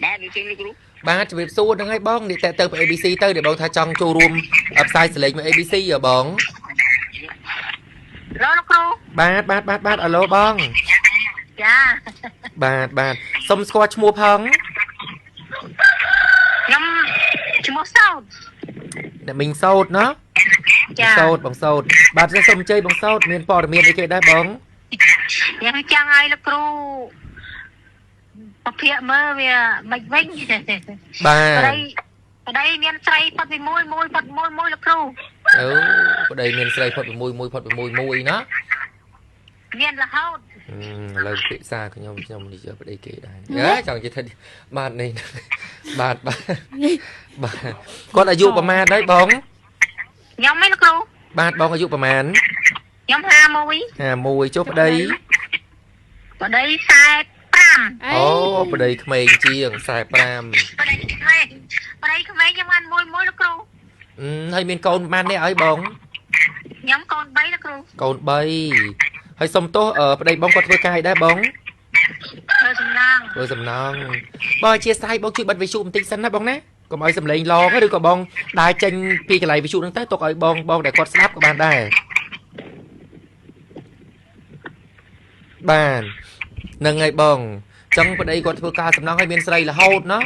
បាទលោកជើងលោកគ្រូ បាទជំរាបសួរហ្នឹងហើយបងនេះតែទៅ ABC ទៅដែលបងថាចង់ចូលរួមផ្សាយសលេងមក ABC ហ៎បងលោកគ្រូបាទអាឡូបងចាបាទសុំស្គាល់ឈ្មោះផងខ្ញុំឈ្មោះសោតអ្នកមីងសោតណាចាសោតបងសោតបាទសូមអញ្ជើញបងសោតមានព័ត៌មានអីគេដែរបងយ៉ាងចង់ឲ្យលោកគ្រូបភាកមើលវាមិនវិញបាទប្តីមានស្រីផុតពីមួយផុតមួយលោកគ្រូអូប្តីមានស្រីផុតពីមួយផុតពីមួយណាមានរហូតឥឡូវពិសាខ្ញុំនេះយកប្តីគេដែរចង់និយាយថាបាទនេះបាទគាត់អាយុប្រហែលដែរបងខ្ញុំមិនលោកគ្រូបាទបងអាយុប្រហែលខ្ញុំ51ចុះប្តី45អូប្តីក្មេងជាង45ប្តីក្មេងខ្ញុំបានមួយលោកគ្រូហើយមានកូនបាននេះឲ្យបងខ្ញុំកូន3លោកគ្រូកូន3ហើយសុំទោសប្តីបងគាត់ធ្វើការអីដែរបងធ្វើសំណងបងអធិស្ឋានបងជួយបិទវិទ្យុបន្តិចសិនណាបងណាកុំឲ្យសំឡេងឡងឬក៏បងដើរចេញពីកន្លែងវិទ្យុហ្នឹងទៅទុកឲ្យបងដែលគាត់ស្ដាប់ក៏បានដែរបាននឹងហើយបងចឹងប្តីគាត់ធ្វើការសំណងឲ្យមានស្រីរហូតណា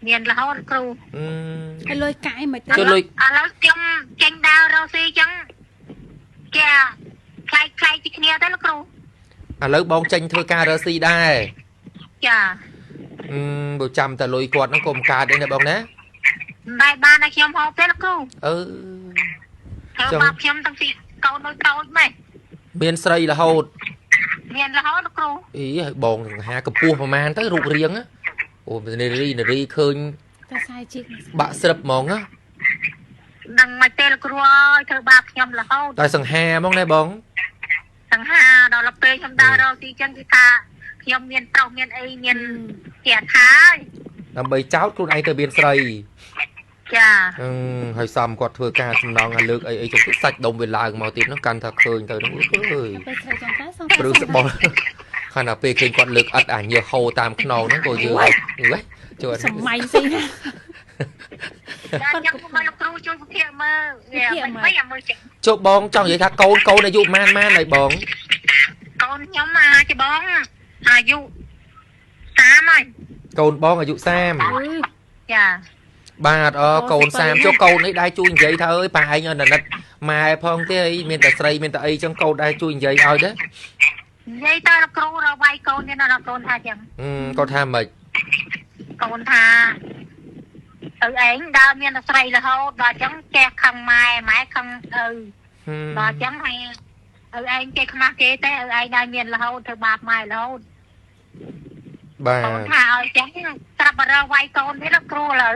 មានរហូតគ្រូឲ្យលុយកាយមិនទៅឥឡូវខ្ញុំចេញដើររកស៊ីចឹងចាខ្លាយពីគ្នាទៅលោកគ្រូឥឡូវបងចេញធ្វើការរកស៊ីដែរចាបើចាំតែលុយគាត់ហ្នឹងកុំកើតទេណាបងណាមិនបានឲ្យខ្ញុំហូបទេលោកគ្រូចាំខ្ញុំតាំងពីកូននៅតូចម៉េចមានស្រីរហូតមានរហូតលោកគ្រូអីឲ្យបងសង្ហាកម្ពស់ប្រហែលទៅរូបរាងអូនារីឃើញតែសាយជីកបាក់ស្រិបហ្មងណាដឹងមកទេលោកគ្រូអើយធ្វើបាបខ្ញុំរហូតតែសង្ហាហ្មងណាបងសង្ហាដល់ពេលខ្ញុំដើររកទីចឹងគឺថាខ្ញុំមានប្រុសមានអីមានជាថាដើម្បីចោតខ្លួនឯងទៅមានស្រីចាហើយសំគាត់ធ្វើការសំណងឲ្យលើកអីចឹងសាច់ដុំវាឡើងមកទៀតនោះកាន់ថាឃើញទៅនោះអើយព្រឺស្បល់ខណៈពេលឃើញគាត់លើកអត់អាញើហោតាមខ្នងហ្នឹងក៏យើងជួយសម័យស្អីណាចាំមកលោកគ្រូជួយពិភាក្សាមើលវាមិនមើលចុះបងចង់និយាយថាកូនអាយុប៉ុន្មានហើយបងកូនខ្ញុំអាចបងអាយុ30ហើយកូនបងអាយុ30ចាបាទកូន30ចុះកូននេះដែរជួយនិយាយថាអើយប៉ាឯងអត់ណិតម៉ែផងទេអីមានតែស្រីមានតែអីចឹងកូនដែរជួយនិយាយឲ្យទេនិយាយតើលោកគ្រូរវាយកូននេះដល់កូនថាចឹងគាត់ថាម៉េចកូនថាឯងដើរមានស្រីរហូតដល់ចឹងចេះខឹងម៉ែខឹងដល់ចឹងហើយឯងគេខ្មាស់គេទេឯងដែរមានរហូតធ្វើបាបម៉ែរហូតបាទកូនថាឲ្យចឹងត្រាប់រវាយកូននេះលោកគ្រូឥឡូវ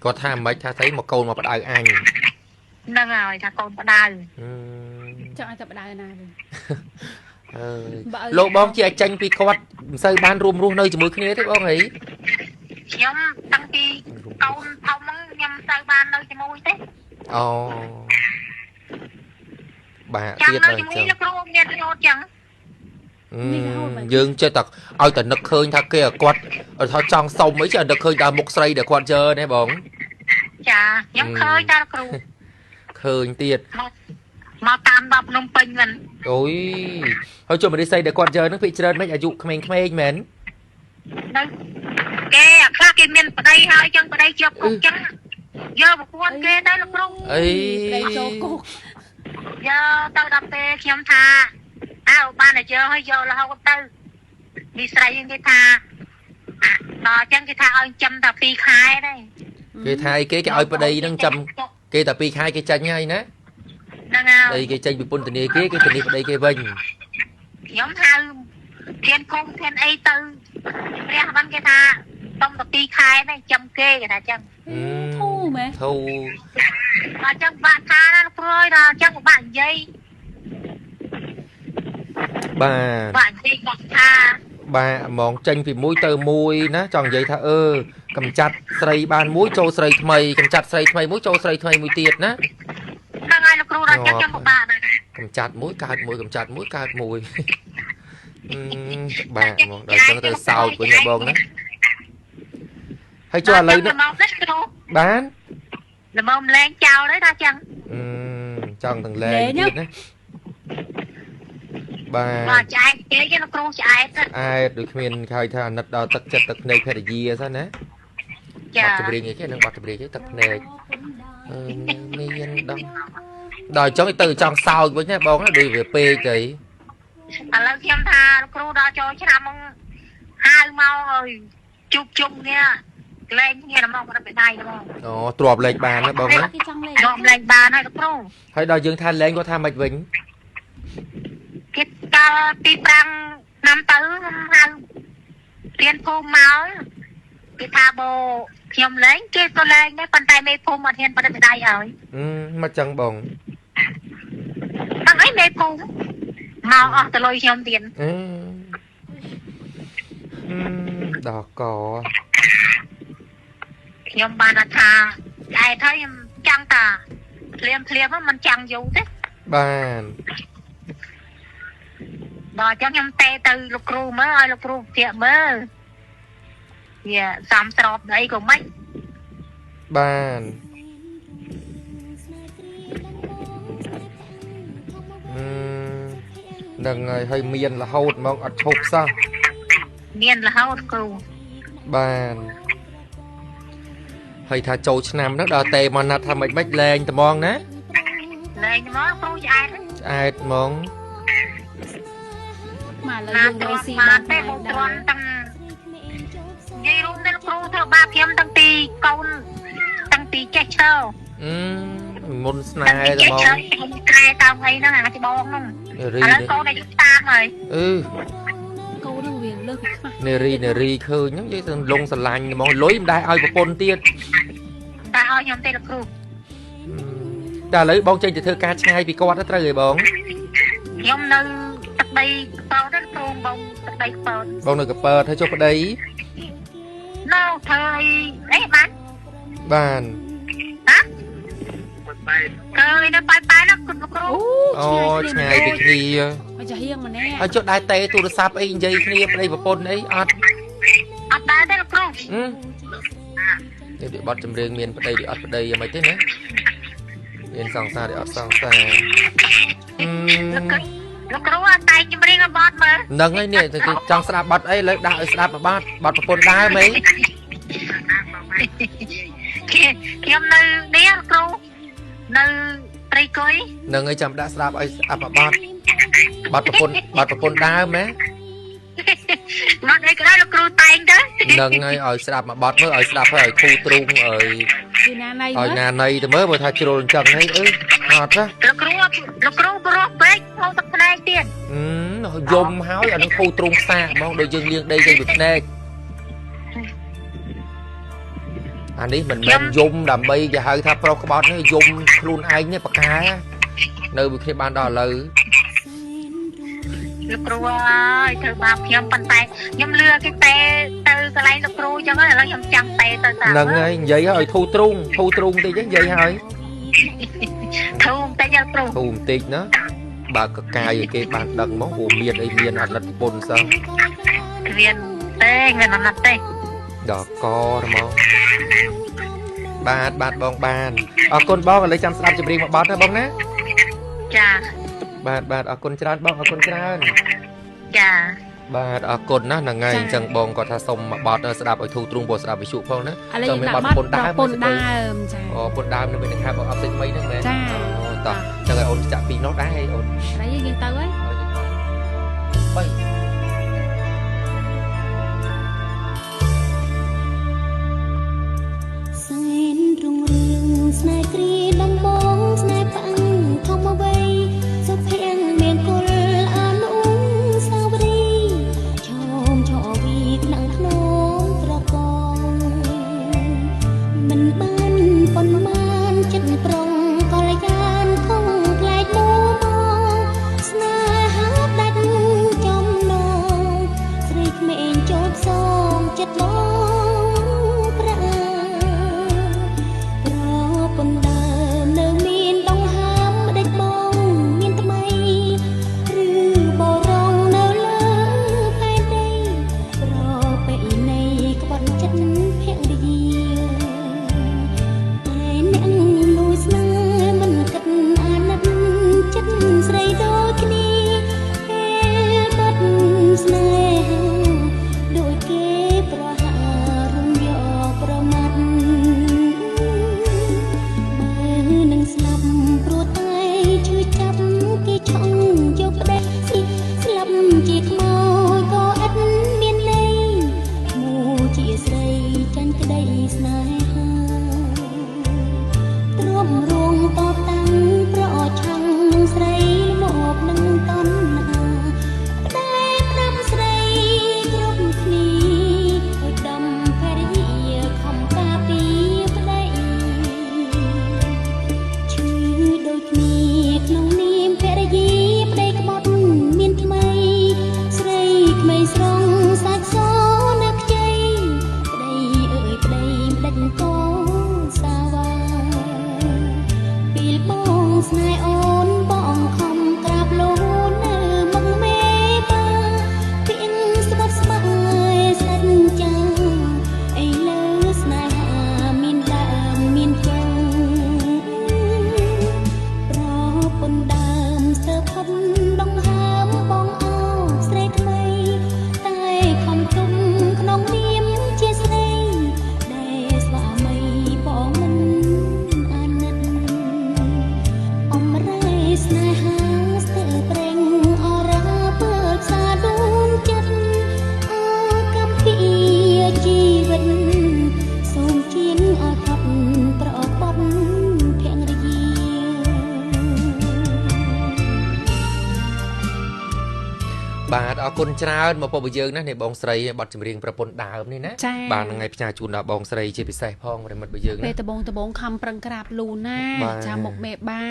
គាត់ថាម៉េចថាស្អីមកកូនមកបដៅអញហ្នឹងហើយថាកូនបដៅចង់ឲ្យតែបដៅណាវិញលោកបងជាអាចចេញពីគាត់មិនសូវបានរួមរស់នៅជាមួយគ្នាទេបងហីខ្ញុំតាំងពីកូនធំហ្នឹងខ្ញុំទៅបាននៅជាមួយទេអូបាទទៀតហើយជាមួយលោកគ្រូមានរហូតចឹងយើងចេះតែឲ្យតែនឹកឃើញថាគេគាត់ថាចង់សុំអីចេះនឹកឃើញដល់មុខស្រីដែលគាត់ជើនេះបងចាខ្ញុំឃើញតាគ្រូឃើញទៀតមកតាមដល់ភ្នំពេញហ្នឹងអូយហើយជុំរិស័យដែលគាត់ជើហ្នឹងភាគច្រើនមិនអាយុក្មេងៗមែននៅគេខ្លះគេមានប្តីហើយចឹងប្តីជាប់គុកចឹងយកប្រពន្ធគេទៅលោកគ្រូអីប្តីចូលគុកយកទៅដល់ពេលខ្ញុំថាបានតែយកឲ្យយករហូតទៅមីស្រីគេថាដល់ចឹងគេថាឲ្យចាំតែ2ខែដែរគេថាអីគេឲ្យប្តីនឹងចាំគេតែ2ខែគេចាញ់ហើយណាហ្នឹងហើយគេចេញពីពន្ធនាគារគេទៅនេះប្តីគេវិញខ្ញុំហៅធានគុំធានអីទៅព្រះបានគេថាតំតែ2ខែដែរចាំគេថាចឹងធូមែធូដល់ចឹងបាក់ថាណាព្រួយដល់ចឹងបាក់និយាយបាទបាក់និយាយគាត់ថាបាទហ្មងចេញពីមួយទៅមួយណាចង់និយាយថាកំចាត់ស្រីបានមួយចូលស្រីថ្មីកំចាត់ស្រីថ្មីមួយចូលស្រីថ្មីមួយទៀតណាហ្នឹងហើយលោកគ្រូដល់ចឹងខ្ញុំពិបាកដែរកំចាត់មួយកើតមួយកំចាត់មួយកើតមួយបាទហ្មងដល់ចឹងទៅសោកវិញបងណា hay cho lấy nó bán là mồm lên chào đấy ta chăng chọn thằng lên đấy bà chạy kế cho nó cô chạy ai được miền khai thà nặt đào tật chặt tật này phải là gì sao nè bắt chụp riêng cái nó bắt chụp riêng cái tật này miền đông đòi cho cái từ trong sau với nhá bóng nó đi về p kì là khi em tha cô đó cho chứ nào mong hai mau rồi chụp chung nha lên nghe là mong nó phải đây đúng không trộp lên bàn nó bóng á trộp lên bàn này cô hay đòi dương than lên có tham mạch vĩnh cái ta pi băng năm tứ hai tiền phô máu cái tha bồ nhom lấy cái con lên cái con tay mê phô mà thiên phải đây rồi mà chẳng bóng băng ấy mê phô màu ở từ lôi nhom tiền đỏ cỏ nhom bàn là thà ai thấy chăng ta liêm liêm á mình chẳng dù thế bàn đó cho nhom tê từ lục ru mới ơi lục ru tiệm mới xăm sọp đấy của mấy bàn đằng ngày hơi miền là hậu mong ắt hộp sao miền là hậu cừu bàn hơi thà châu nam đó đào tè mà nạt tham mạch bách lên tầm mong nè lên nó cừu ai đấy ai mong mà là dùng đôi xì mà tê một tuần tăng dây luôn nên cừu thợ ba phim tăng tì câu tăng tì chết sâu môn snai tầm mong cái tao ngay nó hả chị bông không à câu này chúng ta rồi câu nó viền lưng nè ri khơi nhá với thằng lông sần lành mong lối em đai ai vào pôn tiên ta ơi nhom tê là cừu ta lấy bông trên thì thơ ca trai vì câu đó ra người bóng nhom nâng tật đây bao đất cừu bông tật đây bông bông này gặp bờ thôi cho vào đây nó thời đấy bạn bàn hả thời nó bay nó cừu ngày thì khi mà chả hiên mà nè ở chỗ đai tê tôi đã sắp ấy dây kia đây vào pôn ấy ở đây đây là cừu để bắt châm riêng miền ở đây để ở đây mấy thế nữa miền sòng xa để ở sòng xa lúc đó tay châm riêng ở bát mà nâng ấy nè thì trong sạp bát ấy lấy đạo sạp mà bát bát vào pôn đai mấy khi hôm nay đi ăn cừu nơi tây cưới nâng ấy chăm đã sạp ấy sạp mà bát vào pôn đai mấy nó đây cái đó là cừu tay đó nâng ấy ở sạp mà bát mới ở sạp phải ở thu trung ở nhà này thì mới vừa thay chiều chẳng hay ngọt á lúc cừu bro bếch không tập này tiền dùm háo ở nó thu trung xa mong đôi dương liên đây trên Việt Nam anh ấy mình men dùm đầm bay và hơi tháp pro các bạn nó dùm luôn anh nhé bạc cá nơi khi ban đó là lúc cừu ơi thử bao nhom bàn tay nhom lưa cái tê từ cái này lúc cừu cho nó là nhom chăng tê từ từ nâng ấy vậy rồi thu trung thì chứ vậy thôi thu tê nhau cừu thu tiệt nó bà có cài cái bàn đằng món hồ miền ấy miền ăn lật bồn sao viên tê người làm tê đỏ co đúng không bát bong bàn con bong lấy chăm sắp chụp riêng một bát đó bong nè chà bát con tràn bong con tràn chà bát con nó là ngày chẳng bong còn tha xong mà bát nó sẽ đạp ở thu trung bột sẽ đạp ở trụ phong đó cho mấy bát pôn đá pôn đá nó bên hai bong áp sinh mấy nữa mẹ tao cho người ôn chạm pin nó đá hay ôn đấy như tao ấy bay Snai kri đông bóng snai phẳng không bao vây giúp hẹn miền cồn an uống sao đi chom cho vì nặng nón pro con mình ban con man chân prong có lại gan không lại đố mong snai hát đánh trong nòng sri mẹ chốt song chất lo chất phèn đi ប្រហារំយកប្រមាត់បើនឹងស្លាប់ព្រោះតែឈឺចាប់គេឆក់យកផ្ដេសស្លាប់ជាខ្មោចក៏ឥតមានន័យមូជាស្រីចាញ់ក្ដីស្នេហាទ្រាំរងតតាំងប្រអឆាំងនឹងស្រីមកនឹងតណ្ហាផ្ដែប្រាំស្រីគ្រប់គ្នាឲ្យដំភរិយាខំការពារប្ដីឈឺដូចគ្នាក្នុងនាមភរិយាប្ដីក្បត់មានថ្មីស្រីក្មេងស្រងសាច់សនៅខ្ចីប្ដីអើយប្ដីម្ដេចក៏សាវាពេលបងស្នេហ៍អូនបងខំក្រាបលូននៅមុខមេបាពីងស្បត់ស្បាយស្ដេចចាឥឡូវស្នេហាមានដើមមានចុងប្រពន្ធដើមស្ទើរផុតដងហើមបងអោស្រីថ្មីតែខំទុំក្នុងនាមជាស្រីដែលស្វាមីបងមិនអាណិតអមរែស្នេហាស្ទើរប្រេងអរាពើផ្សាដួនចិត្តអកំពីជីវិតសូមជាងអផុតប្រអបត់ភរិយា បាទអរគុណច្រើនមកពុកយើងណានេះបងស្រីប័ណ្ណចម្រៀងប្រពន្ធដើមនេះណាបាទថ្ងៃផ្សាយជូនដល់បងស្រីជាពិសេសផងប្រិមិត្តរបស់យើងណាពេលដបងខំប្រឹងក្រាបលូណាចាំមុខមេបា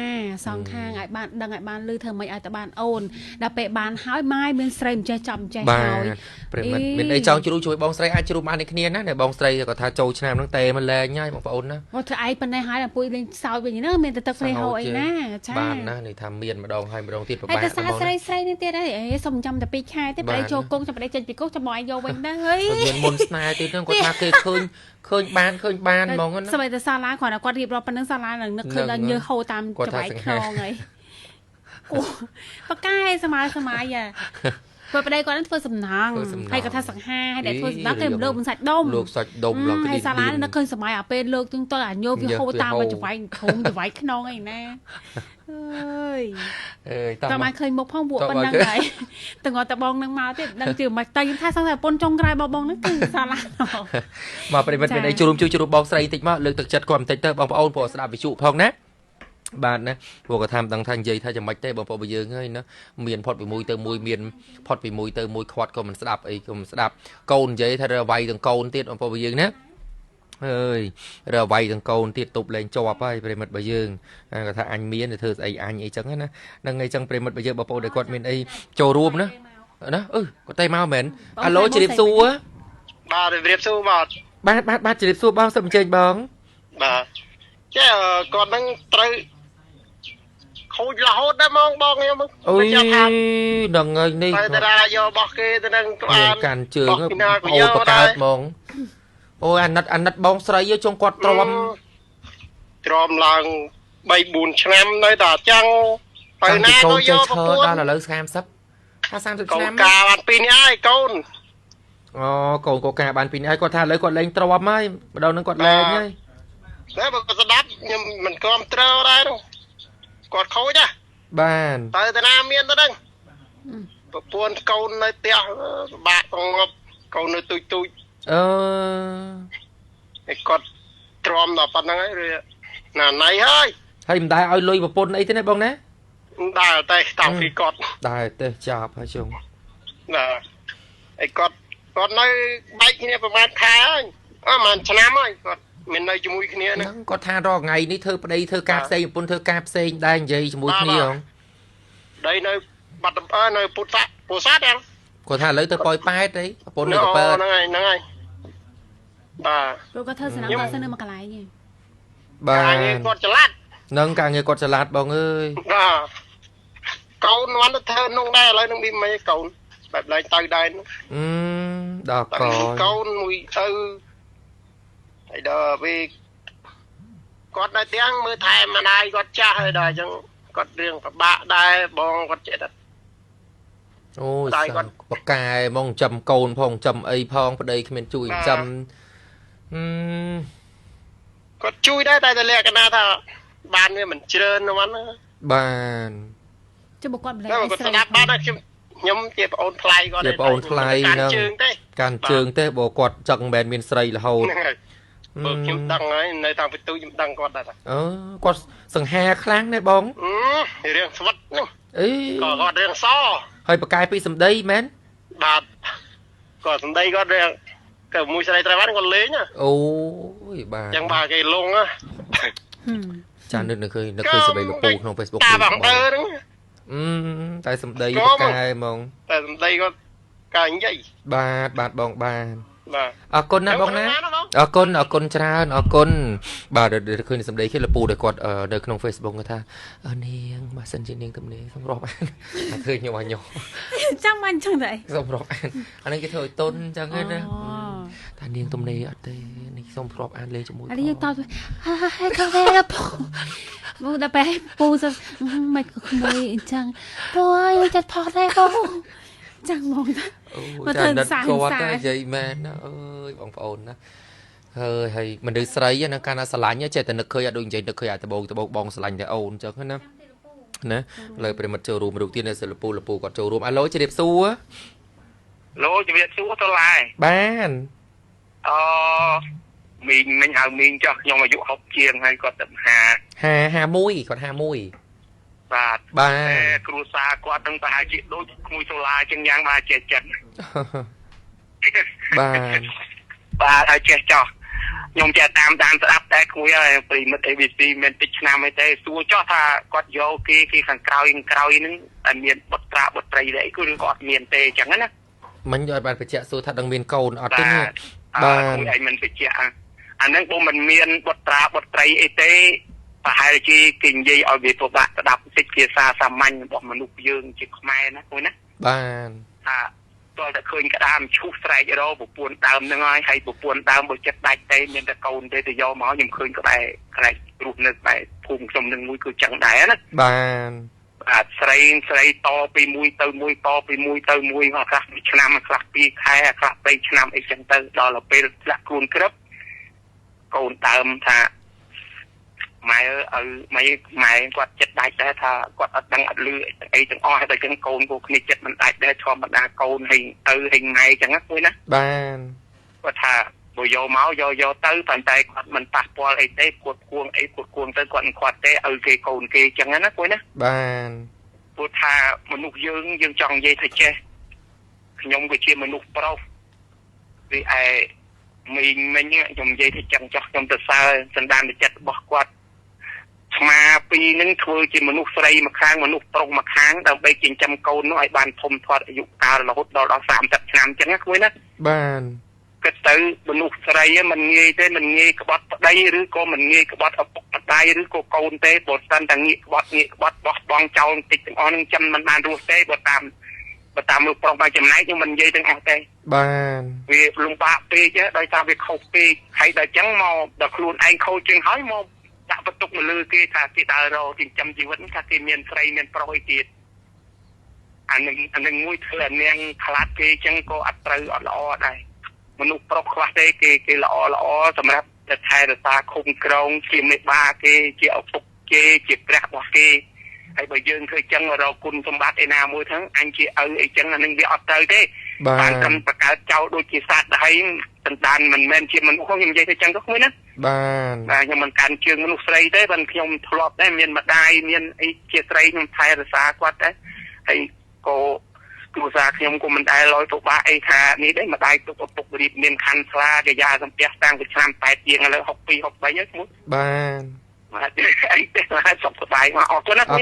សងខាងឲ្យបានដឹងឲ្យបានលឺធ្វើម៉េចឲ្យតបានអូនដល់ពេលបានហើយម៉ាយមានស្រីមិនចេះចាំចេះហើយប្រិមិត្តមានអីចង់ជ្រុលជួយបងស្រីអាចជ្រុលបាននេះគ្នាណាបងស្រីគាត់ថាចូលឆ្នាំហ្នឹងតេមកលែងហើយបងប្អូនណាមកធ្វើឯងប៉ុណ្ណេះហើយដល់ពួយលេងសើចវិញណាមានតែទឹកស្រីហូរអីណាចាបានណានេះថាមានម្ដងហើយម្ដងទៀតប្រហែលតែស្រីនេះទៀតអីសុំចាំតែ2ខែទេប្តីចូលគង់ចាំប្តីចេញពីគុកចាំមកឲ្យយកវិញដែរហីមានមុនស្នេហ៍ទៀតហ្នឹងគាត់ថាគេឃើញបានហ្មងណាស្បែកតែសាឡាគាត់រៀបរាប់ប៉ុណ្ណឹងសាឡានឹងនឹកឃើញដល់ញើហូរតាមច្បាយខ្នងហើយគូបកែស្មាយ៉ាគាត់ប្តីគាត់នឹងធ្វើសំណងហើយគាត់ថាសង្ហាហើយតែធ្វើសំណងគេមិនលើកមិនសាច់ដុំលោកសាច់ដុំឡើងហើយសាឡានឹកឃើញសម័យអាពេលលើកទាំងតើអាញោវាហូរតាមច្បាយធំច្បាយខ្នងអីណាអើយតើមកឃើញមុខផងពួកប៉ុណ្ណឹងហើយតើបងនឹងមកទៀតដឹងជឿមិនតែខ្ញុំថាសង្ស័យប្រពន្ធចុងក្រោយបងនឹងគឺសាឡាមកប្រិមិត្តមានអីជួយបងស្រីតិចមកលើកទឹកចិត្តគាត់បន្តិចទៅបងប្អូនព្រោះស្ដាប់វិទ្យុផងណាបាទណាព្រោះគាត់ថាមិនដឹងថានិយាយថាយ៉ាងម៉េចទេបងប្អូនយើងហើយណាមានផុតពីមួយទៅមួយមានផុតពីមួយទៅមួយខ្វាត់ក៏មិនស្ដាប់អីក៏មិនស្ដាប់កូននិយាយថារើវាយទាំងកូនទៀតបងប្អូនយើងណាអើយរើវាយទាំងកូនទៀតទប់លែងជាប់ហើយប្រិមិត្តរបស់យើងគាត់ថាអញមានទៅធ្វើស្អីអញអីចឹងណានឹងអីចឹងប្រិមិត្តរបស់យើងបងប្អូនដែលគាត់មានអីចូលរួមណាគាត់តែមកមែនអាឡូជ្រាបសួរបាទជ្រាបសួរបាទជ្រាបសួរបងសូមអញ្ជើញបងបាទចេះគាត់នឹងត្រូវខូចរហូតដែរបងខ្ញុំអូយហ្នឹងហើយនេះតែតារាយករបស់គេទៅនឹងក្បាលកាន់ជើងអូបកើតហ្មងអូយអាណិតបងស្រីចុងគាត់ទ្រាំឡើង3-4ឆ្នាំនៅតែចឹងហើយណាក៏យកប្រពន្ធដល់ឥឡូវ30ថា30ឆ្នាំកូនកាបាន2នាក់ហើយកូនអូកូនកូកាបាន2នាក់ហើយគាត់ថាឥឡូវគាត់លេងទ្រាំហើយម្ដងនឹងគាត់លេងហើយតែបើស្ដាប់ខ្ញុំមិនគ្រប់ត្រូវដែរគាត់ខូចណាបានទៅតាណាមានទៅដឹងប្រពន្ធកូននៅផ្ទះបាក់ងប់កូននៅទូចឯគាត់ទ្រាំដល់ប៉ុណ្្នឹងហើយណាណៃហើយមិនដែរឲ្យលុយប្រពន្ធអីទេណាបងណាដែរតែតាំងពីគាត់ដែរទេចាប់ហើយជុំណាឯគាត់នៅបែកគ្នាប្រហែលខែហើយប្រហែលឆ្នាំហើយគាត់មាននៅជាមួយគ្នាហ្នឹងគាត់ថារកថ្ងៃនេះធ្វើប្តីធ្វើការផ្សេងប្រពន្ធធ្វើការផ្សេងដែរនិយាយជាមួយគ្នាហ៎ដីនៅបាត់នៅពុទ្ធពោធិ៍សាត់ហ្នឹងគាត់ថាឥឡូវទៅប៉ោយប៉ែតអីប្រពន្ធនៅកពើហ្នឹងហើយបាទគាត់ធ្វើសំណាងគាត់នៅមួយកន្លែងហ្នឹងបាទគាត់ច្រឡាត់នឹងការងារគាត់ច្រឡាត់បងអើយបាទកូនបានទៅធ្វើនោះដែរឥឡូវនឹងមិនកូនបែបឡើងទៅដែរដល់កូនមួយទៅហើយដល់ពេលគាត់នៅទាំងមើលថែម្ដាយគាត់ចាស់ហើយដល់អញ្ចឹងគាត់រឿងពិបាកដែរបងគាត់ចេះតែ អូយបកកាយមកចំកូនផងចំអីផងប្តីគ្មានជួយចំគាត់ជួយដែរតែលក្ខណៈថាបានវាមិនច្រើនហ្នឹងបាន ចាំបើគាត់ម្លេះ គាត់ស្ដាប់បានខ្ញុំជាប្អូនថ្លៃគាត់ជាប្អូនថ្លៃហ្នឹងការជើងទេបើគាត់ចឹងមិនមែនមានស្រីរហូតបើខ្ញុំដឹងហើយនៅតាមពិទូខ្ញុំដឹងគាត់ដែរគាត់សង្ហាខ្លាំងណាស់បងរឿងស្វិតនោះអីក៏គាត់រឿងសហើយបកកាយពីសម្ដីមែនបាទគាត់សម្ដីគាត់រឿងក៏មួយស្រីត្រូវបានគាត់លេងអូយបាទចឹងបាទគេលងចានឹកឃើញសម្ដីលោកពូក្នុង Facebook តាបងអើហ្នឹងតែសម្ដីបកកាយហ្មងតែសម្ដីគាត់កាយនិយាយបាទបងបានបាទអរគុណណាបងណាអរគុណច្រើនអរគុណបាទឃើញសម្ដីគេលពូដែលគាត់នៅក្នុង Facebook គាត់ថានាងបើសិនជានាងទំនេរសម្រាប់អានឃើញខ្ញុំអញចាំបានចឹងដែរសម្រាប់អានេះគេធ្វើឲ្យតុនចឹងហ្នឹងណាថានាងទំនេរអត់ទេនេះសម្រាប់អានលេងជាមួយអានេះយើងតទៅហើយក៏វាពូមកដល់ពេលពូមិនក៏ក្មួយអញ្ចឹងពូអើយចាត់ផុសដែរពូចឹងមកអូចាដិតគាត់និយាយមែនណាអើយបងប្អូនណាហើយមនុស្សស្រីណាកាលណាស្រឡាញ់ចេះតែនឹកឃើញអត់ដូចនិយាយនឹកឃើញអាដបងបងស្រឡាញ់តែអូនចឹងណាលើប្រិមិត្តចូលរួមរូបទៀតនៅសិលពូគាត់ចូលរួមអាឡូជម្រាបសួរឡូជម្រាបសួរតឡាយបានមីងមិញហៅមីងចុះខ្ញុំអាយុ60ជាងហើយគាត់ទៅ51គាត់51បាទគ្រូសាគាត់នឹងប្រហែលជាដូចក្មួយសូឡាចឹងយ៉ាងបាទចេះចិត្តបាទហើយចេះចោះខ្ញុំចេះតាមស្ដាប់តែក្មួយហើយប្រិមិត្ត ABC មានតិចឆ្នាំអីទេសួរចោះថាគាត់យកគេខាងក្រោយហ្នឹងតែមានបុត្រីដែរអីគឺគាត់មានទេចឹងណាមិញឲ្យបានបញ្ជាក់សួរថាដឹងមានកូនអត់ទេបាទមួយឯងមិនបញ្ជាក់អាហ្នឹងបើមិនមានបុត្រីអីទេប្រហែលជាគេនិយាយឲ្យវាពិបាកស្ដាប់តិចភាសាសាមញ្ញរបស់មនុស្សយើងជាខ្មែរណាមួយណាបានថាតើតែឃើញក្តាមឈូសស្រែករកប្រពន្ធដើមហ្នឹងហើយប្រពន្ធដើមបើចិត្តដាច់ទេមានតែកូនទេទៅយកមកខ្ញុំឃើញក្បែរខ្លាច់រស់នៅក្បែរភូមិខ្ញុំនឹងមួយគឺចឹងដែរណាបាទស្រីតពីមួយទៅមួយតពីមួយទៅមួយខ្លះ1ឆ្នាំខ្លះ2ខែខ្លះ3ឆ្នាំអីចឹងទៅដល់ពេលធ្លាក់ខ្លួនក្រឹបកូនដើមថាម៉ែគាត់ចិត្តដាច់ដែរថាគាត់អត់ដឹងអត់លឺអីទាំងអស់ហើយតែចឹងកូនពួកគ្នាចិត្តមិនដាច់ដែរធម្មតាកូនហេងម៉ែចឹងណាមួយណាបានគាត់ថាបើយកមកយកទៅប៉ុន្តែគាត់មិនប៉ះពាល់អីទេគាត់គួងទៅគាត់មិនខាត់ទេឲ្យគេកូនគេចឹងណាមួយណាបានព្រោះថាមនុស្សយើងចង់និយាយថាចេះខ្ញុំក៏ជាមនុស្សប្រុសវាឯមិញខ្ញុំនិយាយថាចឹងចោះខ្ញុំទៅសើសន្តានចិត្តរបស់គាត់ស្មាពីរនឹងធ្វើជាមនុស្សស្រីមួយខាងមនុស្សប្រុសមួយខាងដើម្បីចិញ្ចឹមកូននោះឲ្យបានធំធាត់អាយុកាលរហូតដល់30ឆ្នាំចឹងណាគួយណាបានគិតទៅមនុស្សស្រីមិនងាយទេមិនងាយក្បត់ប្តីឬក៏មិនងាយក្បត់ឪពុកម្ដាយឬក៏កូនទេបើសិនតែងាយក្បត់បោះបង់ចោលបន្តិចទាំងអស់នឹងចាំមិនបានរស់ទេបើតាមលោកប្រុសបាយចំណែកខ្ញុំមិននិយាយទាំងអស់ទេបានវាលំបាកពេកដោយសារវាខុសពេកហើយដល់ចឹងមកដល់ខ្លួនឯងខូចជាងហើយមកដាក់បន្ទុកមកលើគេថាគេដើររកចិញ្ចឹមជីវិតថាគេមានស្រីមានប្រុសអីទៀតអានឹងមួយធ្វើឲ្យនាងខ្លាចគេចឹងក៏អត់ត្រូវអត់ល្អដែរមនុស្សប្រុសខ្លះទេគេល្អសម្រាប់តែថែរក្សាឃុំក្រងជាមេបាគេជាឪពុកគេជាព្រះរបស់គេហើយបើយើងធ្វើចឹងរកគុណសម្បត្តិឯណាមួយហ្នឹងអញជាឪអីចឹងអានឹងវាអត់ត្រូវទេបានត្រឹមបង្កើតចោលដូចជាសត្វដែរសន្តានមិនមែនជាមនុស្សខ្ញុំនិយាយទៅចឹងទៅមួយណាបាទខ្ញុំមិនកាន់ជើងមនុស្សស្រីទេបានខ្ញុំធ្លាប់ដែរមានម្ដាយមានអីជាស្រីខ្ញុំថែរក្សាគាត់ដែរហើយក៏គ្រួសារខ្ញុំក៏មិនដែលលយពិបាកអីថានេះដែរម្ដាយទុកឪពុករៀបមានខណ្ឌស្លាកាយាសំពះតាំងពីឆ្នាំ8ជាងឥឡូវ62 63ហើយស្មួយបានបាទអីទេហើយសុខសប្បាយមកអរគុណណាស់អ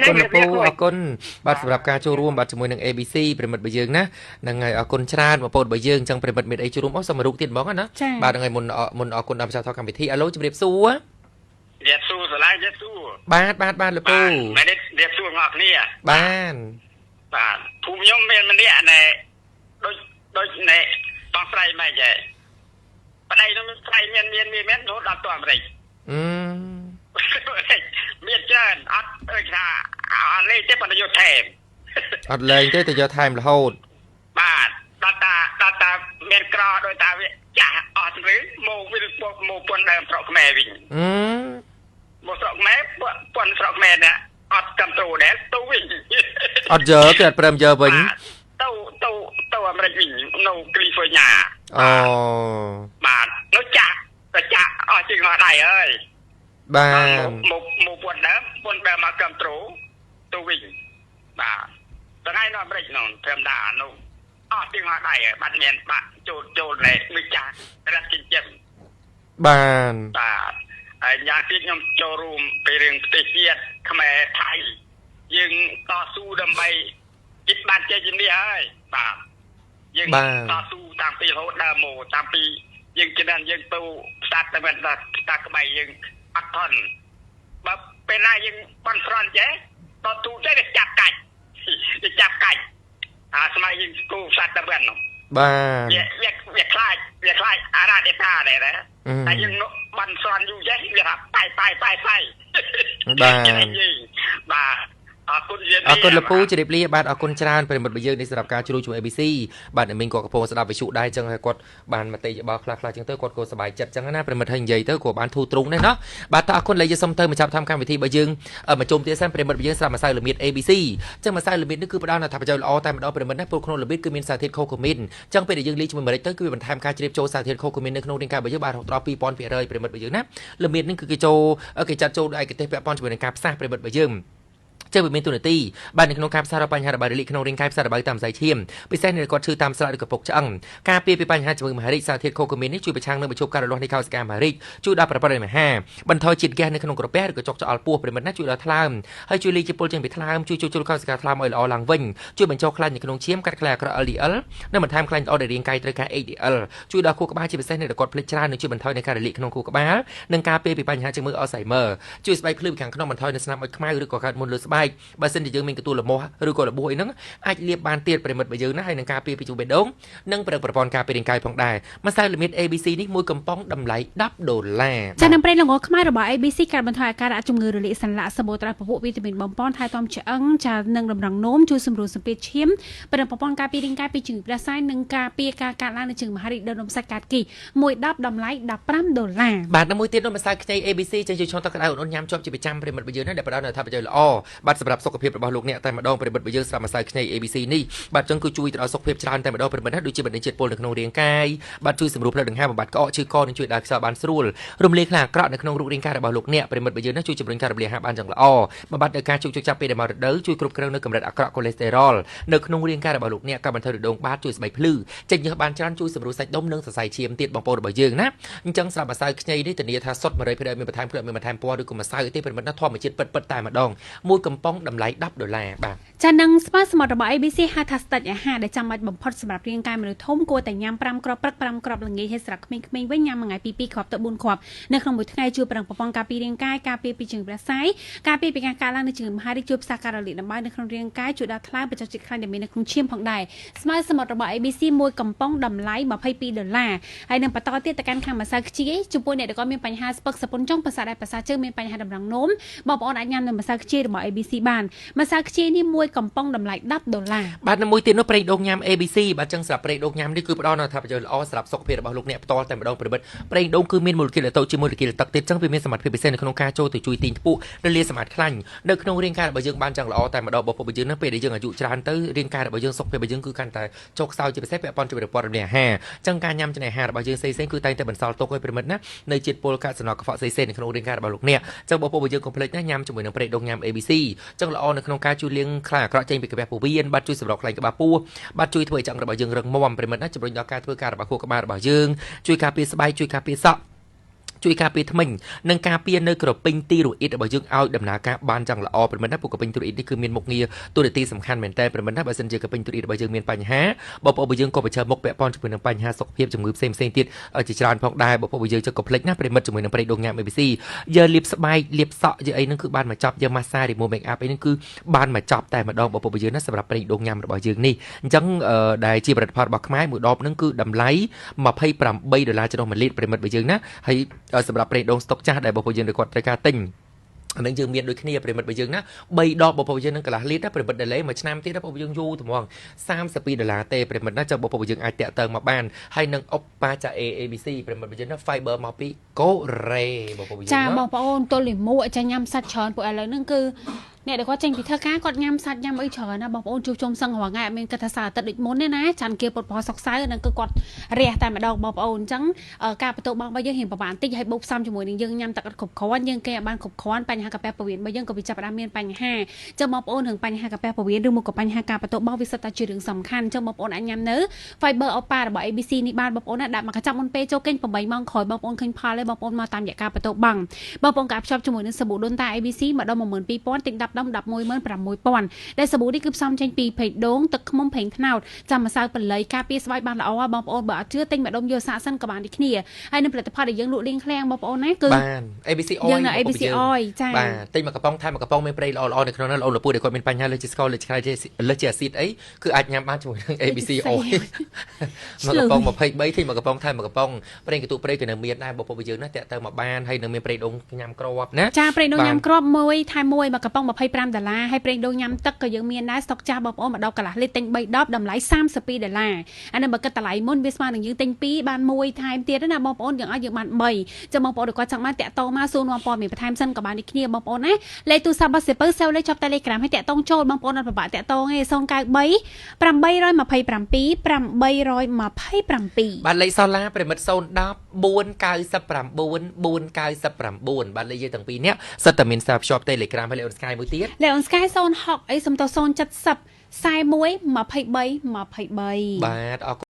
រគុណបាទសម្រាប់ការចូលរួមបាទជាមួយនឹង ABC ប្រិមិត្តរបស់យើងណាហ្នឹងហើយអរគុណច្រើនបងប្អូនរបស់យើងអញ្ចឹងប្រិមិត្តមានអីចូលរួមអស់សមរុកទៀតហ្មងណាបាទហ្នឹងហើយមុនអរគុណដល់ប្រចាំថតកម្មវិធីអាឡូជម្រាបសួរសាឡាយជម្រាបសួរបាទលោកពូមែនទេជម្រាបសួរអ្នកគ្នាបាទភូមិខ្ញុំមានម្នាក់ណែដូចណែបងស្រីមិនហ៎ប្តីនោះស្រីមានរហូតដល់ទៅអាមេរិកមានច្រើនអត់ថាលេខទេបណ្ដយុទ្ធថែម អត់លែងទេតែយកថែមរហូតបាទដល់តាមានក្រដោយតាវាចាស់អត់ឬមកវាមកពន្ធដើមស្រុកខ្មែរវិញមកស្រុកខ្មែរពន្ធស្រុកខ្មែរនេះអត់កំត្រូលដែរទៅវិញអត់យកគេអត់ព្រមយកវិញទៅអាមេរិកវិញនៅកាលីហ្វ័រញ៉ាអូបាទនៅចាស់អស់ជាងអត់ដៃអើយបាទមកពន្ធដើមមកកំត្រូលទៅវិញបាទថ្ងៃនៅអាមេរិកនោះធម្មតានោះអត់ជាងអត់ដៃបាត់មានបាក់ចូលណែមួយចាស់រត់ចិញ្ចឹមបាទហើយយ៉ាងទៀតខ្ញុំចូលរួមពីរឿងប្រទេសជាតិខ្មែរថៃយើងតស៊ូដើម្បីជិតបានជ័យជំនះហើយបាទយើងតស៊ូតាំងពីរហូតដើមមកតាំងពីយើងជំនាន់យើងទៅស្ដាប់តែមិនតាក្បៃយើងអត់ថន់បើពេលណាយើងបន់ស្រន់ចេះតទូចេះតែចាប់កាច់ស្មៃយើងគូស្ដាប់តែមិននោះបាទវាខ្លាចអារ៉ាដេតាដែរណាតែយើងបន់ស្រន់យូរចេះវាថាបាយបាទអរគុណលពូជម្រាបលាបាទអរគុណច្រើនប្រិមិត្តរបស់យើងនេះសម្រាប់ការជ្រួជាមួយ ABC បាទអ្នកមីងគាត់កំពុងស្ដាប់វិទ្យុដែរអញ្ចឹងហើយគាត់បានមតិយោបល់ខ្លះអញ្ចឹងទៅគាត់ក៏សប្បាយចិត្តអញ្ចឹងណាប្រិមិត្តហើយនិយាយទៅក៏បានធូរទ្រង់ដែរណោះបាទតើអរគុណឡើយយើងសូមទៅមកចាប់កម្មវិធីរបស់យើងមកជុំទៀតសិនប្រិមិត្តរបស់យើងស្រាប់ម្សៅលមៀត ABC អញ្ចឹងម្សៅលមៀតនេះគឺផ្ដល់នូវអត្ថប្រយោជន៍ល្អតែម្ដងប្រិមិត្តណាព្រោះក្នុងលមៀតគឺមានសារធាតុខូកាមីនអញ្ចឹងពេលដែលយើងលាយជាមួយម្រេចទៅគឺវាបន្ថែមការជ្រាបចូលសារធាតុខូកាមីននៅក្នុងរាងកាយរបស់យើងបានរហូតដល់ 2000% ប្រិមិត្តរបស់យើងណាលមៀតនេះគឺគេចាត់ចូលដោយឯកទេសពាក់ព័ន្ធជាមួយនឹងការផ្សះប្រិមិត្តរបស់យើងចេះវាមានទូនាទីបាទនៅក្នុងការផ្សារបញ្ហារបស់រលាកក្នុងរាងកាយផ្សាររបស់តាមខ្សែឈាមពិសេសនៅគាត់ឈឺតាមស្លាកឬក៏ពុកឆ្អឹងការពារពីបញ្ហាជំងឺមហារីកសារធាតុខូកាមីននេះជួយប្រឆាំងនឹងប្រជុំការរលាស់នៃកោសិកាមហារីកជួយដល់ប្រព័ន្ធរំលាយអាហារបន្ថយជាតិហ្គាសនៅក្នុងក្រពះឬក៏ចុកច្អល់ពោះប្រិមិត្តណាជួយដល់ថ្លើមហើយជួយលីជពលចេញពីថ្លើមជួយជួសជុលកោសិកាថ្លើមឲ្យល្អឡើងវិញជួយបញ្ចុះខ្លាញ់នៅក្នុងឈាមកាត់ខ្លាយអាក្រក់ LDL និងបន្ថែមខ្លាញ់ល្អដល់រាងកាយត្រូវការ HDL ជួយដល់ខួរក្បាលជាពិសេសនៅគាត់ភ្លេចច្រើននិងជួយបន្ថយនៅការរលាកក្នុងខួរក្បាលនិងការពារពីបញ្ហាជំងឺ Alzheimer ជួយស្បែកភ្លឺពីខាងក្នុងបន្ថយនៅស្នាមអុចខ្មៅឬក៏កើតមុនលើស្បែកបើសិនជាយើងមានកន្ទួលលមាស់ឬក៏របួសអីហ្នឹងអាចលាបបានទៀតប្រិមិត្តរបស់យើងណាហើយនឹងការពារពីជំងឺបេះដូងនិងប្រព័ន្ធការពាររាងកាយផងដែរម្សៅលមៀត ABC នេះមួយកំប៉ុងតម្លៃ$10ចានឹងប្រេងល្ងខ្មែររបស់ ABC កាត់បន្ថយអាការៈជំងឺរលាកសន្លាក់សម្បូរត្រាពពួកវីតាមីនបំប៉នថែទាំឆ្អឹងចានឹងតម្រង់នោមជួយសម្រួលសម្ពាធឈាមប្រព័ន្ធការពាររាងកាយពីជំងឺផ្ដាសាយនិងការពារការកើតឡើងនៃជំងឺមហារីកដល់នំសាច់កាត់គីមួយ10តម្លៃ$15បាទនៅមួយទៀតនោះម្សៅខ្ញី ABC ចេញជួយឆុងទឹកក្តៅអូនញ៉ាំជាប់ជាប្រចាំប្រិមិត្តរបស់យើងណាដែលផ្ដល់នូវអត្ថប្រយោជន៍ល្អបាទសម្រាប់សុខភាពរបស់លោកអ្នកតែម្ដងប្រិមិត្តរបស់យើងស្រាប់ម្សៅខ្ញី ABC នេះបាទចឹងគឺជួយទៅដល់សុខភាពច្រើនតែម្ដងប្រិមិត្តណាដូចជាបណ្ដាញជាតិពុលនៅក្នុងរាងកាយបាទជួយសម្រួលផ្លូវដង្ហើមបំបត្តិក្អកឈឺកនិងជួយដល់ខ្យល់បានស្រួលរំលាយខ្លាំងអាក្រក់នៅក្នុងរូបរាងកាយរបស់លោកអ្នកប្រិមិត្តរបស់យើងណាជួយជំរុញការរំលាយអាហារបានយ៉ាងល្អបំបត្តិការជោគជ័យចាប់ពេលដែលមករដូវជួយគ្រប់គ្រងនៅកម្រិតអាក្រក់កូលេស្តេរ៉ុលនៅក្នុងរាងកាយរបស់លោកអ្នកកាត់បន្ថយរដូងបាតជួយស្បែកភ្លឺចេញញើសបានច្រើនជួយសម្រួលសាច់ដុំនិងសរសៃឈាមទៀតបងប្អូនរបស់យើងណាអញ្ចឹងស្រាប់ម្សៅខ្ញីនេះធានាថាសុទ្ធ 100% មានបន្ថែមគ្រឿងមានបន្ថែមពណ៌ឬក៏ម្សៅទេប្រិមិត្តណាធម្មជាតិពិតតែម្ដងមួយកំប៉ុងតម្លៃ$10បាទចានឹងស្មើសមត្ថរបស់ ABC ហៅថាស្ដេចអាហារដែលចាំបាច់បំផុតសម្រាប់រាងកាយមនុស្សធំគួរតែញ៉ាំ5គ្រាប់ព្រឹក5គ្រាប់ល្ងាចហើយសម្រាប់ក្មេងៗវិញញ៉ាំមួយថ្ងៃពី2គ្រាប់ទៅ4គ្រាប់នៅក្នុងមួយថ្ងៃជួយប្រឹងប្រព័ន្ធការពាររាងកាយការពារពីជំងឺផ្ដាសាយការពារពីការកើតឡើងនៃជំងឺមហារីកជួយផ្សារការរលាកដំបៅនៅក្នុងរាងកាយជួយដល់ថ្លើមបញ្ចុះជាតិខ្លាញ់ដែលមាននៅក្នុងឈាមផងដែរស្មើសមត្ថរបស់ ABC មួយកំប៉ុងតម្លៃ$22ហើយនឹងបន្តទៀតទៅកាន់ខាងម្សៅខ្ជាយចំពោះអ្នកដែលគាត់មានបញ្ហាស្ពឹកសពុនចុងប្រសាទដៃប្រសាទជើងមានបញ្ហាតម្រង់នោមបងប្អូនអាចញ៉ាំនៅម្សៅខ្ជាយរបស់ ABC បានម្សៅខ្ជាយនេះមួយកំប៉ុងតម្លៃ$10បាទនៅមួយទៀតនោះប្រេងដូងញ៉ាំ ABC បាទចឹងសម្រាប់ប្រេងដូងញ៉ាំនេះគឺផ្ដល់នូវអត្ថប្រយោជន៍ល្អសម្រាប់សុខភាពរបស់លោកអ្នកផ្ទាល់តែម្ដងប្រិមិត្តប្រេងដូងគឺមានម៉ូលេគុលតូចជាមួយម៉ូលេគុលទឹកទៀតចឹងវាមានសមត្ថភាពពិសេសនៅក្នុងការចូលទៅជួយទាញថ្ពួករលាយសម្អាតខ្លាញ់នៅក្នុងរាងកាយរបស់យើងបានចឹងល្អតែម្ដងបងប្អូនយើងនឹងពេលដែលយើងអាយុច្រើនទៅរាងកាយរបស់យើងសុខភាពរបស់យើងគឺកាន់តែចុះខ្សោយជាពិសេសពាក់ព័ន្ធជាមួយប្រព័ន្ធរំលាយអាហារចឹងការញ៉ាំចំណីអាហាររបស់យើងផ្សេងៗគឺតែងតែបន្សល់ទុកឲ្យប្រិមិត្តណានៅជាតិពុលកាកសំណល់កខ្វក់ផ្សេងៗនៅក្នុងរាងកាយរបស់លោកអ្នកចឹងបងប្អូនយើងកុំភ្លេចណាញ៉ាំជាមួយនឹងប្រេងដូងញ៉ាំ ABC ចឹងល្អនៅក្នុងការជួយលាងខ្លាញ់អាក្រក់ចេញពីក្បាលពោះវៀនបាទជួយសម្រកខ្លាញ់ក្បាលពោះបាទជួយធ្វើឲ្យឆ្អឹងរបស់យើងរឹងមាំប្រិមិត្តណាជំរុញដល់ការធ្វើការរបស់ខួរក្បាលរបស់យើងជួយការពារស្បែកជួយការពារសក់ជួយការពារធ្មេញនិងការពារនៅក្រពេញទីរអ៊ីតរបស់យើងឲ្យដំណើរការបានយ៉ាងល្អប្រិមិត្តណាពួកក្រពេញទីរអ៊ីតនេះគឺមានមុខងារទូនាទីសំខាន់មែនតើប្រិមិត្តណាបើសិនជាក្រពេញទីរអ៊ីតរបស់យើងមានបញ្ហាបងប្អូនរបស់យើងក៏ប្រឈមមុខពាក់ព័ន្ធជាមួយនឹងបញ្ហាសុខភាពជំងឺផ្សេងៗទៀតជាច្រើនផងដែរបងប្អូនរបស់យើងចុះកុំភ្លេចណាប្រិមិត្តជាមួយនឹងប្រេងដូងញ៉ាំ ABC យើងលាបស្បែកលាបសក់យើងអីហ្នឹងគឺបានមកចប់យើងម៉ាស្សារីម៉ូមេកអាប់អីហ្នឹងគឺបានមកចប់តែម្ដងបងប្អូនរបស់យើងណាសម្រាប់ប្រេងដូងញ៉ាំរបស់យើងនេះអញ្ចឹងដែលជាផលិតផលរបស់ខ្មែរមួយដបហ្នឹងគឺតម្លៃ$28 ចុះ1លីត្រប្រិមិត្តរបស់យើងណាហើយសម្រាប់ប្រេងដូងស្តុកចាស់ដែលបងប្អូនយើងគាត់ត្រូវការទិញ នឹងយើងមានដូចគ្នាប្រិមិត្តរបស់យើងណា3ដបរបស់យើងនឹងកន្លះលីត្រប្រិមិត្តដែលលេមួយឆ្នាំទៀតរបស់យើងយូរត្មង$32ទេប្រិមិត្តណាចាំរបស់យើងអាចតាក់ទងមកបានហើយនឹងអុបប៉ាចា ABC ប្រិមិត្តរបស់យើងណា fiber មកពីកូរ៉េរបស់យើងចាបងប្អូនទល់លីមួចាញ៉ាំសាច់ច្រើនពួកឥឡូវហ្នឹងគឺអ្នកដែលគាត់ចេញពីធ្វើការគាត់ញ៉ាំសាច់ញ៉ាំអីច្រើនណាបងប្អូនជួបជុំសឹងរាល់ថ្ងៃអត់មានគិតថាសារអាទិត្យដូចមុនទេណាចាន់គេពុតប្រសុកសៅហ្នឹងគឺគាត់រះតែម្ដងបងប្អូនអញ្ចឹងការបន្ទោបងរបស់យើងរៀងប្រហែលបន្តិចហើយបូកផ្សំជាមួយនឹងយើងញ៉ាំទឹកអត់គ្រប់គ្រាន់យើងគេឲ្យបានគ្រប់គ្រាន់បញ្ហាកាពះពោះវៀនរបស់យើងក៏វាចាប់ផ្ដើមមានបញ្ហាអញ្ចឹងបងប្អូនរឿងបញ្ហាកាពះពោះវៀនឬមកក៏បញ្ហាការបន្ទោបងវាសិតតែជារឿងសំខាន់អញ្ចឹងបងប្អូនអាចញ៉ាំនៅ Fiber Opa របស់ ABC នេះបានបងប្អូនណាដាក់មកកញ្ចប់មុនពេលចូលគេង8ម៉ោងក្រោយបងប្អូនឃើញផលទេបងប្អូនមកតាមរយៈការបន្ទោបងប្អូនក៏ភ្ជាប់ជាមួយនឹងសាប៊ូដូនតា ABC ម្ដង12000ទិញ10ដុំ116,000ដែលសាប៊ូនេះគឺផ្សំចេញពីប្រេងដូងទឹកឃ្មុំប្រេងត្នោតចាំម្សៅបល័យការពារស្បែកបានល្អបងប្អូនបើអត់ជឿទិញម្ដុំយកសាកសិនក៏បានដូចគ្នាហើយនឹងផលិតផលដែលយើងលក់លៀងឃ្លាំងបងប្អូនណាគឺបាន ABC Oil យើងនៅ ABC Oil ចា៎បាទទិញមកកំប៉ុងថែមមកកំប៉ុងមានប្រេងល្អៗនៅក្នុងនោះអូនលពូដែលគាត់មានបញ្ហាលើជាស្ករលើឆ្កែលើជាអាស៊ីតអីគឺអាចញ៉ាំបានជាមួយនឹង ABC Oil មកកំប៉ុង23ទិញមកកំប៉ុងថែមមកកំប៉ុងប្រេងកន្ទុប្រេងក៏នៅមានដែរបងប្អូនយើងណាតាក់ទៅមកបានហើយនឹងមានប្រេងដូងញ៉ាំគ្រាប់ណាចាប្រេងដូងញ៉ាំគ្រាប់មួយថែមមួយមកកំប៉ុង$25ហើយប្រេងដូងញ៉ាំទឹកក៏យើងមានដែរស្តុកចាស់បងប្អូនមកដល់កន្លះលីត្រទិញ3ដបតម្លៃ$32អានេះបើគិតតម្លៃមុនវាស្មើនឹងយើងទិញ2បាន1ថែមទៀតណាបងប្អូនយើងឲ្យយើងបាន3ចាំបងប្អូនគាត់ចង់បានតាក់ទងមកសួរនាំព័ត៌មានបន្ថែមសិនក៏បានដូចគ្នាបងប្អូនណាលេខទូរស័ព្ទរបស់សៀពើសេវលេខជាប់ Telegram ឲ្យតាក់ទងចូលបងប្អូនអត់ពិបាកតាក់ទងទេ093 827 827បាទលេខសូឡាប្រិមិត្ត010 499 499បាទលេខយើងទាំងពីរនេះសិតតែមានសារភ្ជាប់ Telegram ហើយលេខ On Sky មួយទៀតលេខ On Sky 060អីសំទោស070 41 23 23បាទអរគុណ